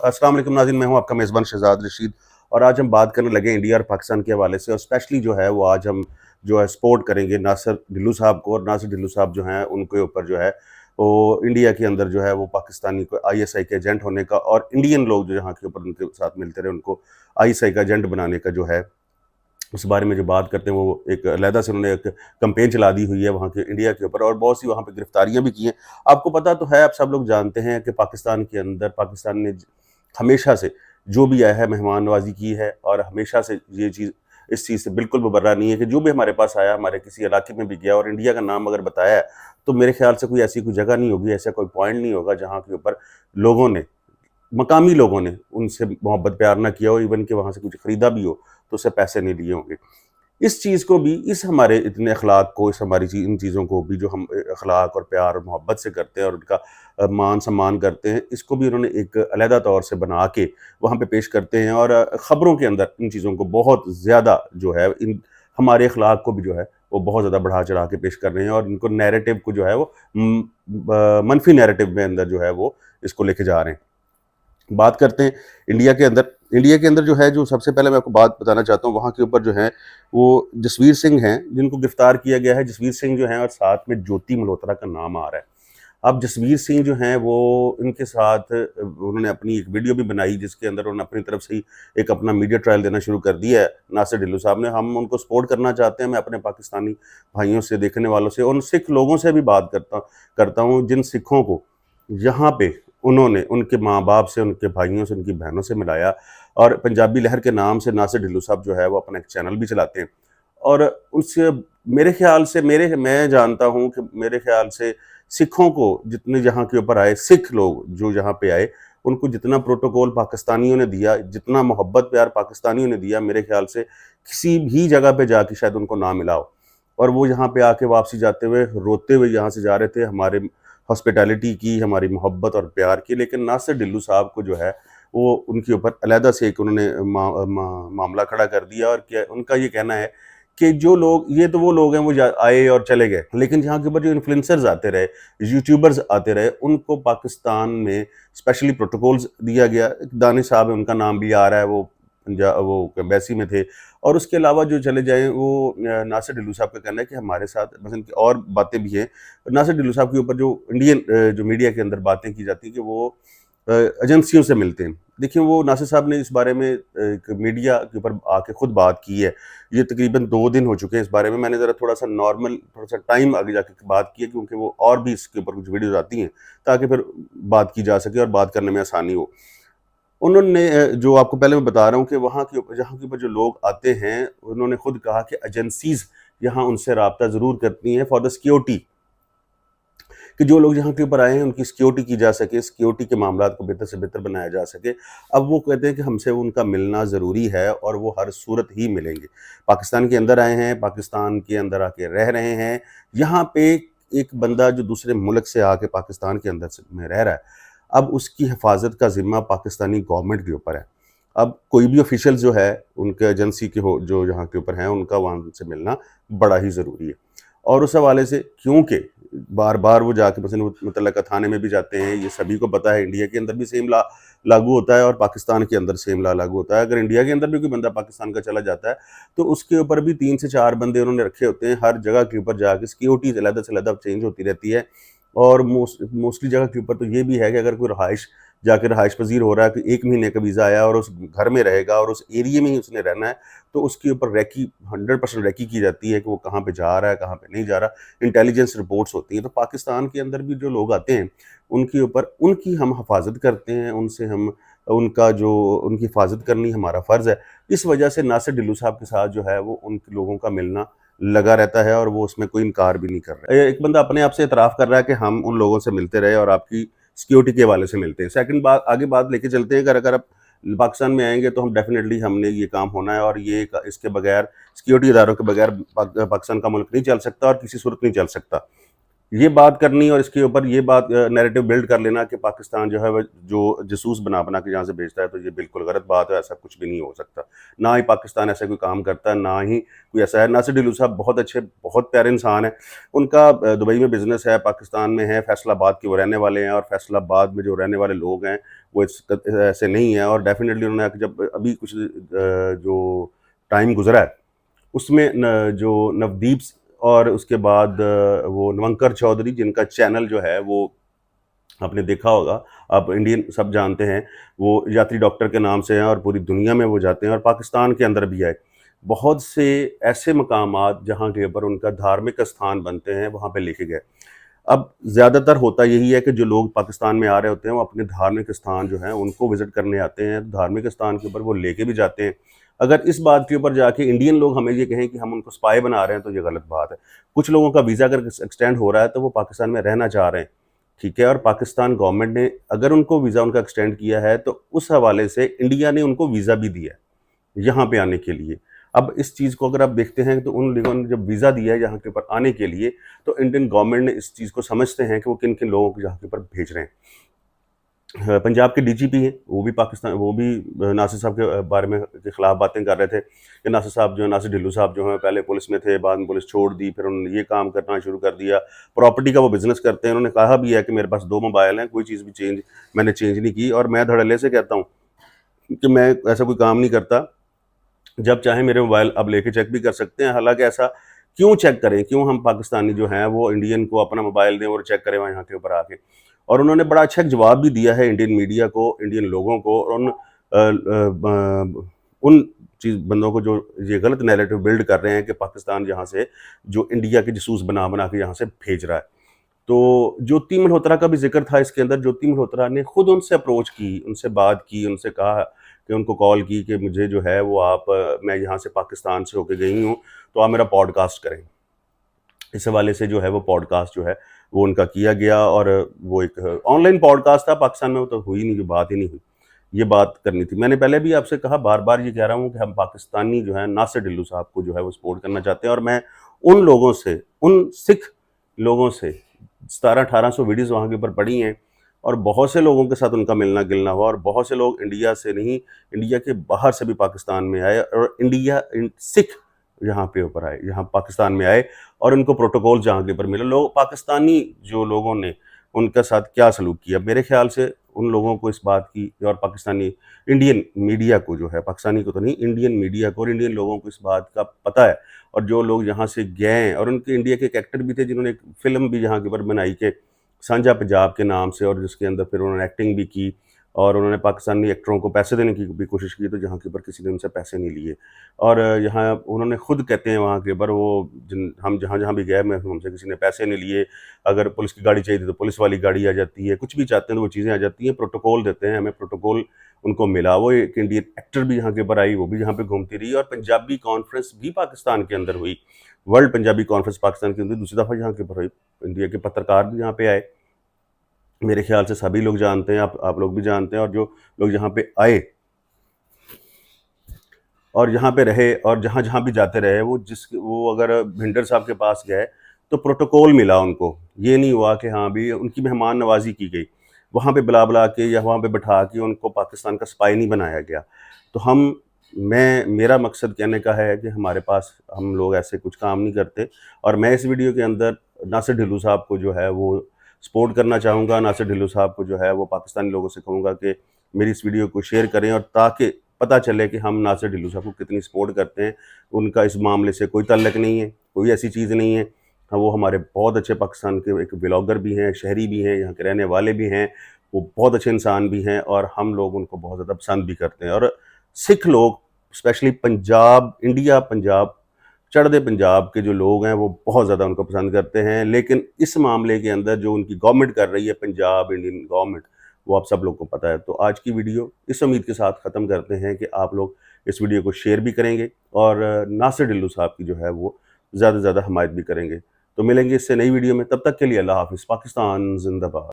अस्सलाम वालेकुम नाज़रीन, मैं हूं आपका मेज़बान शहजाद रशीद। और आज हम बात करने लगे इंडिया और पाकिस्तान के हवाले से, और स्पेशली जो है वो आज हम जो है सपोर्ट करेंगे नासिर ढिल्लों साहब को। और नासिर ढिल्लों साहब जो हैं उनके ऊपर जो है वो इंडिया के अंदर जो है वो पाकिस्तानी को आईएसआई के एजेंट होने का, और इंडियन लोग जो यहाँ के ऊपर उनके साथ मिलते रहे उनको आईएसआई का एजेंट बनाने का जो है उस बारे में जो बात करते हैं, वो एक अलहदा से उन्होंने एक कैंपेन चला दी हुई है वहाँ के इंडिया के ऊपर, और बहुत सी वहाँ पे गिरफ्तारियां भी की हैं। आपको पता तो है, आप सब लोग जानते हैं कि पाकिस्तान के अंदर पाकिस्तान ने हमेशा से जो भी आया है मेहमान नवाजी की है, और हमेशा से ये चीज़ इस चीज़ से बिल्कुल मुबर्रा नहीं है कि जो भी हमारे पास आया हमारे किसी इलाके में भी गया और इंडिया का नाम अगर बताया है, तो मेरे ख्याल से कोई ऐसी कोई जगह नहीं होगी, ऐसा कोई पॉइंट नहीं होगा जहाँ के ऊपर लोगों ने, मकामी लोगों ने उनसे मोहब्बत प्यार ना किया हो, इवन कि वहाँ से कुछ ख़रीदा भी हो तो उससे पैसे नहीं लिए होंगे। इस चीज़ को भी, इस हमारे इतने अखलाक को, इस हमारी इन चीज़ों को भी जो हम अखलाक और प्यार और मोहब्बत से करते हैं और उनका मान सम्मान करते हैं, इसको भी उन्होंने एक अलहदा तौर से बना के वहाँ पे पेश करते हैं। और ख़बरों के अंदर इन चीज़ों को बहुत ज़्यादा जो है, इन हमारे अखलाक को भी जो है वो बहुत ज़्यादा बढ़ा चढ़ा के पेश कर रहे हैं, और इनको नैरेटिव को जो है वो मनफी नैरेटिव में अंदर जो है वो इसको लेके जा रहे हैं। बात करते हैं इंडिया के अंदर जो है, जो सबसे पहले मैं आपको बात बताना चाहता हूँ वहाँ के ऊपर जो है वो जसवीर सिंह हैं, जिनको गिरफ्तार किया गया है। जसवीर सिंह जो हैं और साथ में ज्योति मल्होत्रा का नाम आ रहा है। अब जसवीर सिंह जो हैं वो इनके साथ उन्होंने अपनी एक वीडियो भी बनाई जिसके अंदर उन्होंने अपनी तरफ से ही एक अपना मीडिया ट्रायल देना शुरू कर दिया है। नासिर ढिल्लों साहब ने, हम उनको सपोर्ट करना चाहते हैं। मैं अपने पाकिस्तानी भाइयों से, देखने वालों से, उन सिख लोगों से भी बात करता हूँ जिन सिखों को यहाँ पे उन्होंने उनके माँ बाप से, उनके भाइयों से, उनकी बहनों से मिलाया। और पंजाबी लहर के नाम से नासिर ढिल्लों साहब जो है वो अपना एक चैनल भी चलाते हैं। और उससे मेरे ख्याल से, मैं जानता हूँ कि मेरे ख्याल से सिखों को जितने यहाँ के ऊपर आए, सिख लोग जो यहाँ पे आए, उनको जितना प्रोटोकॉल पाकिस्तानियों ने दिया, जितना मोहब्बत प्यार पाकिस्तानियों ने दिया, मेरे ख्याल से किसी भी जगह पे जाके शायद उनको ना मिला हो। और वो यहाँ पे आके वापसी जाते हुए रोते हुए यहाँ से जा रहे थे, हमारे हॉस्पिटैलिटी की, हमारी मोहब्बत और प्यार की। लेकिन नासिर ढिल्लों साहब को जो है वो उनके ऊपर अलहदा से एक उन्होंने मामला खड़ा कर दिया। और क्या उनका ये कहना है कि जो लोग, ये तो वो लोग हैं वो आए और चले गए, लेकिन यहाँ के ऊपर जो इन्फ्लुएंसर्स आते रहे, यूट्यूबर्स आते रहे, उनको पाकिस्तान में स्पेशली प्रोटोकॉल्स दिया गया। दानिश साहब है, उनका नाम भी आ रहा है, वो एम्बेसी में थे। और उसके अलावा जो चले जाएँ, वो नासिर ढिल्लों साहब का कहना है कि हमारे साथ मसलन की और बातें भी हैं। नासिर ढिल्लों साहब के ऊपर जो इंडियन जो मीडिया के अंदर बातें की जाती हैं कि वो एजेंसियों से मिलते हैं। देखिए, वो नासिर साहब ने इस बारे में एक मीडिया के ऊपर आके खुद बात की है। ये तकरीबन 2 दिन हो चुके हैं इस बारे में। मैंने ज़रा थोड़ा-सा टाइम आगे जाके बात की है, क्योंकि वो और भी इसके ऊपर कुछ वीडियोज़ आती हैं, ताकि फिर बात की जा सके और बात करने में आसानी हो। उन्होंने जो आपको पहले मैं बता रहा हूँ कि वहाँ के ऊपर, जहाँ के ऊपर जो लोग आते हैं, उन्होंने खुद कहा कि एजेंसीज़ यहाँ उनसे राब्ता ज़रूर करती हैं फॉर द सिक्योरिटी, कि जो लोग यहाँ के ऊपर आए हैं उनकी सिक्योरिटी की जा सके, सिक्योरिटी के मामलात को बेहतर से बेहतर बनाया जा सके। अब वो कहते हैं कि हमसे उनका मिलना ज़रूरी है, और वो हर सूरत ही मिलेंगे। पाकिस्तान के अंदर आए हैं, पाकिस्तान के अंदर आके रह रहे हैं। यहाँ पे एक बंदा जो दूसरे मुल्क से आके पाकिस्तान के अंदर में रह रहा है, अब उसकी हिफाजत का ज़िम्मा पाकिस्तानी गवर्नमेंट के ऊपर है। अब कोई भी ऑफिशियल जो है, उनके एजेंसी के हो जो यहाँ के ऊपर हैं, उनका वहाँ से मिलना बड़ा ही ज़रूरी है। और उस हवाले से, क्योंकि बार-बार वो जाके मसलन मुतल्लका थाने में भी जाते हैं, ये सभी को पता है, इंडिया के अंदर भी सेम ला लागू होता है और पाकिस्तान के अंदर सेम ला लागू होता है। अगर इंडिया के अंदर भी कोई बंदा पाकिस्तान का चला जाता है, तो उसके ऊपर भी 3 से 4 बंदे उन्होंने रखे होते हैं। हर जगह के ऊपर जाके सिक्योरिटी अलग से अलग चेंज होती रहती है। और मोस्टली जगह के ऊपर तो ये भी है कि अगर कोई जाके रहाइश पजीर हो रहा है, कि 1 महीने का वीज़ा आया और उस घर में रहेगा और उस एरिया में ही उसने रहना है, तो उसके ऊपर रेकी 100% रेकी की जाती है कि वो कहाँ पे जा रहा है, कहाँ पे नहीं जा रहा। इंटेलिजेंस रिपोर्ट्स होती हैं। तो पाकिस्तान के अंदर भी जो लोग आते हैं, उनके ऊपर, उनकी हम हिफाजत करते हैं, उनसे हम उनकी हिफाजत करनी हमारा फ़र्ज़ है। इस वजह से नासिर ढिल्लों साहब के साथ जो है वो उन लोगों का मिलना लगा रहता है, और वो उसमें कोई इनकार भी नहीं कर रहा है। एक बंदा अपने आप से इतराफ़ कर रहा है कि हम उन लोगों से मिलते रहे और आपकी सिक्योरिटी के हवाले से मिलते हैं। सेकंड बात, आगे बात लेके चलते हैं, अगर आप पाकिस्तान में आएँगे तो हम डेफ़िनेटली, हमने ये काम होना है, और ये इसके बगैर, सिक्योरिटी इदारों के बगैर पाकिस्तान का मुल्क नहीं चल सकता और किसी सूरत नहीं चल सकता। ये बात करनी और इसके ऊपर ये बात नैरेटिव बिल्ड कर लेना कि पाकिस्तान जो है वो जो जासूस बना के यहाँ से भेजता है, तो ये बिल्कुल गलत बात है। ऐसा कुछ भी नहीं हो सकता। ना ही पाकिस्तान ऐसा कोई काम करता है, ना ही कोई ऐसा है। नासिर ढिल्लों साहब बहुत अच्छे, बहुत प्यारे इंसान हैं। उनका दुबई में बिज़नेस है, पाकिस्तान में है, फैसलाबाद के वो रहने वाले हैं, और फैसलाबाद में जो रहने वाले लोग हैं وہ ایسے نہیں ہے. اور ڈیفینیٹلی انہوں نے جب ابھی کچھ جو ٹائم گزرا ہے اس میں جو نودیپ اور اس کے بعد وہ نونکر چودھری جن کا چینل جو ہے وہ آپ نے دیکھا ہوگا, آپ انڈین سب جانتے ہیں, وہ یاتری ڈاکٹر کے نام سے ہیں اور پوری دنیا میں وہ جاتے ہیں اور پاکستان کے اندر بھی آئے. بہت سے ایسے مقامات جہاں کے اوپر ان کا دھارمک استھان بنتے ہیں وہاں پہ لے کے گئے. اب زیادہ تر ہوتا یہی ہے کہ جو لوگ پاکستان میں آ رہے ہوتے ہیں وہ اپنے دھارمک استھان جو ہیں ان کو وزٹ کرنے آتے ہیں, دھارمک استھان کے اوپر وہ لے کے بھی جاتے ہیں. اگر اس بات کے اوپر جا کے انڈین لوگ ہمیں یہ کہیں کہ ہم ان کو اسپائی بنا رہے ہیں تو یہ غلط بات ہے. کچھ لوگوں کا ویزا اگر ایکسٹینڈ ہو رہا ہے تو وہ پاکستان میں رہنا چاہ رہے ہیں, ٹھیک ہے, اور پاکستان گورنمنٹ نے اگر ان کو ویزا ان کا ایکسٹینڈ کیا ہے تو اس حوالے سے انڈیا نے ان کو ویزا بھی دیا ہے یہاں پہ آنے کے لیے. اب اس چیز کو اگر آپ دیکھتے ہیں تو ان لوگوں نے جب ویزا دیا ہے یہاں کے اوپر آنے کے لیے تو انڈین گورنمنٹ نے اس چیز کو سمجھتے ہیں کہ وہ کن کن لوگوں کو یہاں کے اوپر بھیج رہے ہیں. پنجاب کے ڈی جی پی ہیں وہ بھی پاکستان, وہ بھی ناصر صاحب کے بارے میں کے خلاف باتیں کر رہے تھے کہ ناصر صاحب جو ہیں, ناصر ڈھلو صاحب جو ہیں پہلے پولیس میں تھے, بعد میں پولیس چھوڑ دی, پھر انہوں نے یہ کام کرنا شروع کر دیا, پراپرٹی کا وہ بزنس کرتے ہیں. انہوں نے کہا بھی ہے کہ میرے پاس 2 موبائل ہیں, کوئی چیز بھی میں نے چینج نہیں کی, اور میں دھڑلے سے کہتا ہوں کہ میں ایسا کوئی کام نہیں کرتا, جب چاہیں میرے موبائل اب لے کے چیک بھی کر سکتے ہیں. حالانکہ ایسا کیوں چیک کریں, کیوں ہم پاکستانی جو ہیں وہ انڈین کو اپنا موبائل دیں اور چیک کریں وہاں یہاں کے اوپر آ کے. اور انہوں نے بڑا اچھا جواب بھی دیا ہے انڈین میڈیا کو, انڈین لوگوں کو, اور ان بندوں کو جو یہ غلط نیریٹو بلڈ کر رہے ہیں کہ پاکستان یہاں سے جو انڈیا کے جاسوس بنا کے یہاں سے بھیج رہا ہے. تو جیوتی ملہوترا کا بھی ذکر تھا اس کے اندر. جیوتی ملہوترا نے خود ان سے اپروچ کی, ان سے بات کی, ان سے کہا کہ ان کو کال کی کہ مجھے جو ہے وہ میں یہاں سے پاکستان سے ہو کے گئی ہوں تو آپ میرا پوڈ کاسٹ کریں. اس حوالے سے جو ہے وہ پوڈ کاسٹ جو ہے وہ ان کا کیا گیا, اور وہ ایک آن لائن پوڈ کاسٹ تھا. پاکستان میں وہ تو ہوئی نہیں, جو بات ہی نہیں ہوئی, یہ بات کرنی تھی. میں نے پہلے بھی آپ سے کہا, بار بار یہ کہہ رہا ہوں کہ ہم پاکستانی جو ہیں ناصر ڈھلو صاحب کو جو ہے وہ سپورٹ کرنا چاہتے ہیں. اور میں ان لوگوں سے, ان سکھ لوگوں سے 1700-1800 ویڈیوز وہاں کے اوپر پڑھی ہیں, اور بہت سے لوگوں کے ساتھ ان کا ملنا گلنا ہوا, اور بہت سے لوگ انڈیا سے نہیں, انڈیا کے باہر سے بھی پاکستان میں آئے, اور سکھ یہاں پہ اوپر آئے, یہاں پاکستان میں آئے, اور ان کو پروٹوکول جہاں کے اوپر ملے. لوگ پاکستانی جو لوگوں نے ان کے ساتھ کیا سلوک کیا, میرے خیال سے ان لوگوں کو اس بات کی, اور پاکستانی انڈین میڈیا کو جو ہے, پاکستانی کو تو نہیں, انڈین میڈیا کو اور انڈین لوگوں کو اس بات کا پتہ ہے. اور جو لوگ یہاں سے گئے ہیں, اور ان کے انڈیا کے ایک ایکٹر بھی تھے جنہوں نے ایک فلم بھی یہاں کے اوپر بنائی کہ سانجھا پنجاب کے نام سے, اور جس کے اندر پھر انہوں نے ایکٹنگ بھی کی, اور انہوں نے پاکستانی ایکٹروں کو پیسے دینے کی بھی کوشش کی, تو جہاں کے اوپر کسی نے ان سے پیسے نہیں لیے. اور یہاں انہوں نے خود کہتے ہیں وہاں کے اوپر, وہ ہم جہاں بھی گئے, ہم سے کسی نے پیسے نہیں لیے, اگر پولیس کی گاڑی چاہیے تو پولیس والی گاڑی آ جاتی ہے, کچھ بھی چاہتے ہیں تو وہ چیزیں آ جاتی ہیں, پروٹوکول دیتے ہیں ہمیں, پروٹوکول ان کو ملا. وہ ایک انڈین ایکٹر بھی یہاں کے اوپر آئی, وہ بھی یہاں پہ گھومتی رہی, اور پنجابی کانفرنس بھی پاکستان کے اندر ہوئی, ورلڈ پنجابی کانفرنس پاکستان کے اندر دوسری دفعہ یہاں کے اوپر ہوئی. انڈیا کے پترکار بھی یہاں پہ آئے, میرے خیال سے سبھی لوگ جانتے ہیں, آپ لوگ بھی جانتے ہیں, اور جو لوگ یہاں پہ آئے اور یہاں پہ رہے اور جہاں جہاں بھی جاتے رہے, وہ اگر بھنڈر صاحب کے پاس گئے تو پروٹوکول ملا ان کو. یہ نہیں ہوا کہ ہاں بھی ان کی مہمان نوازی کی گئی, وہاں پہ بلا کے یا وہاں پہ بٹھا کے ان کو پاکستان کا سپائی نہیں بنایا گیا. تو میرا مقصد کہنے کا ہے کہ ہمارے پاس, ہم لوگ ایسے کچھ کام نہیں کرتے. اور میں اس ویڈیو کے اندر ناصر ڈھلو صاحب کو جو ہے وہ سپورٹ کرنا چاہوں گا. ناصر ڈھلو صاحب کو جو ہے وہ پاکستانی لوگوں سے کہوں گا کہ میری اس ویڈیو کو شیئر کریں, اور تاکہ پتہ چلے کہ ہم ناصر ڈھلو صاحب کو کتنی سپورٹ کرتے ہیں. ان کا اس معاملے سے کوئی تعلق نہیں ہے, کوئی ایسی چیز نہیں ہے. وہ ہمارے بہت اچھے پاکستان کے ایک بلاگر بھی ہیں, شہری بھی ہیں, یہاں کے رہنے والے بھی ہیں, وہ بہت اچھے انسان بھی ہیں, اور ہم لوگ ان کو بہت زیادہ پسند بھی کرتے ہیں. اور سکھ لوگ اسپیشلی پنجاب چڑھدے پنجاب کے جو لوگ ہیں وہ بہت زیادہ ان کو پسند کرتے ہیں. لیکن اس معاملے کے اندر جو ان کی گورنمنٹ کر رہی ہے, پنجاب انڈین گورنمنٹ, وہ آپ سب لوگ کو پتہ ہے. تو آج کی ویڈیو اس امید کے ساتھ ختم کرتے ہیں کہ آپ لوگ اس ویڈیو کو شیئر بھی کریں گے, اور ناصر ڈھلو صاحب کی جو ہے وہ زیادہ سے زیادہ حمایت بھی کریں گے. تو ملیں گے اس سے نئی ویڈیو میں, تب تک کے لیے اللہ حافظ. پاکستان زندہ باد.